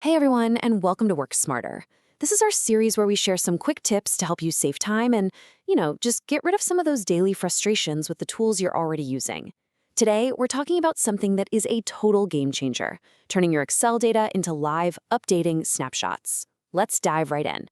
Hey everyone, and welcome to Work Smarter. This is our series where we share some quick tips to help you save time and, just get rid of some of those daily frustrations with the tools you're already using. Today, we're talking about something that is a total game changer, turning your Excel data into live, updating snapshots. Let's dive right in.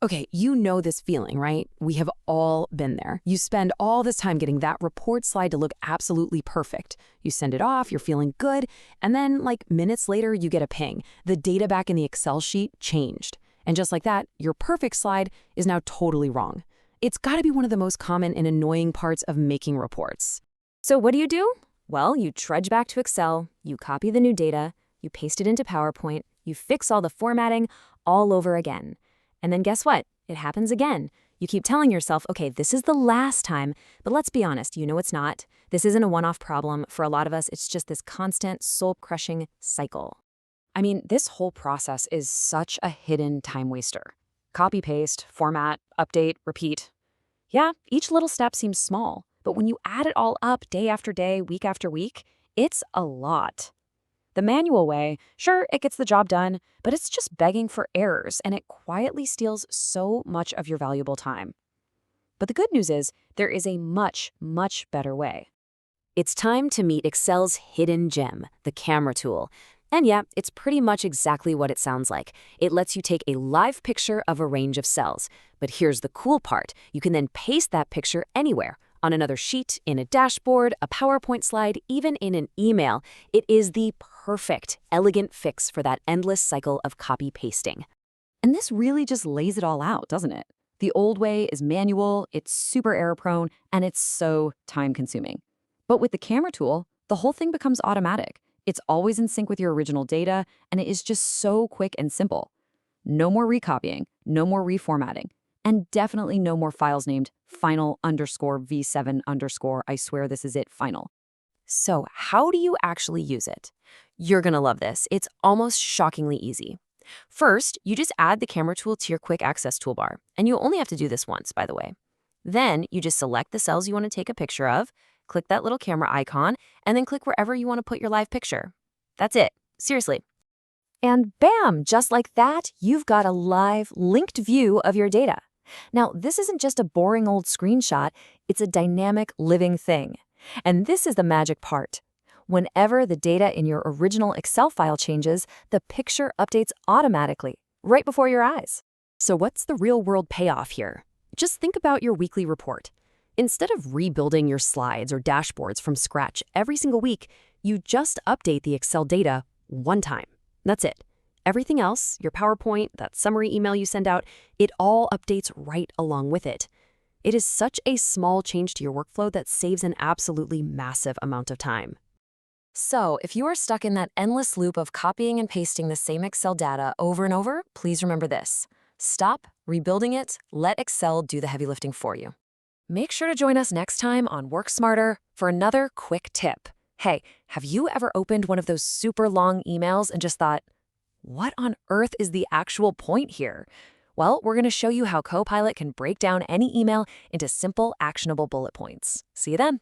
Okay, you know this feeling, right? We have all been there. You spend all this time getting that report slide to look absolutely perfect. You send it off, you're feeling good, and then, like minutes later, you get a ping. The data back in the Excel sheet changed. And just like that, your perfect slide is now totally wrong. It's gotta be one of the most common and annoying parts of making reports. So what do? Well, you trudge back to Excel, you copy the new data, you paste it into PowerPoint, you fix all the formatting all over again. And then guess what? It happens again. You keep telling yourself, okay, this is the last time, but let's be honest, you know it's not. This isn't a one-off problem. For a lot of us, it's just this constant, soul-crushing cycle. I mean, this whole process is such a hidden time waster. Copy, paste, format, update, repeat. Yeah, each little step seems small, but when you add it all up day after day, week after week, it's a lot. The manual way, sure, it gets the job done, but it's just begging for errors, and it quietly steals so much of your valuable time. But the good news is, there is a much, much better way. It's time to meet Excel's hidden gem, the camera tool. And yeah, it's pretty much exactly what it sounds like. It lets you take a live picture of a range of cells. But here's the cool part. You can then paste that picture anywhere, on another sheet, in a dashboard, a PowerPoint slide, even in an email. It is the perfect, elegant fix for that endless cycle of copy-pasting. And this really just lays it all out, doesn't it? The old way is manual, it's super error-prone, and it's so time-consuming. But with the camera tool, the whole thing becomes automatic. It's always in sync with your original data, and it is just so quick and simple. No more recopying, no more reformatting, and definitely no more files named final_v7_ I swear this is it final. So how do you actually use it? You're gonna love this. It's almost shockingly easy. First, you just add the camera tool to your quick access toolbar, and you only have to do this once, by the way. Then you just select the cells you want to take a picture of, click that little camera icon, and then click wherever you want to put your live picture. That's it. Seriously. And bam, just like that, you've got a live, linked view of your data. Now, this isn't just a boring old screenshot, it's a dynamic, living thing. And this is the magic part. Whenever the data in your original Excel file changes, the picture updates automatically, right before your eyes. So what's the real-world payoff here? Just think about your weekly report. Instead of rebuilding your slides or dashboards from scratch every single week, you just update the Excel data one time. That's it. Everything else, your PowerPoint, that summary email you send out, it all updates right along with it. It is such a small change to your workflow that saves an absolutely massive amount of time. So, if you are stuck in that endless loop of copying and pasting the same Excel data over and over, please remember this. Stop rebuilding it, let Excel do the heavy lifting for you. Make sure to join us next time on Work Smarter for another quick tip. Hey, have you ever opened one of those super long emails and just thought, what on earth is the actual point here? Well, we're going to show you how Copilot can break down any email into simple, actionable bullet points. See you then.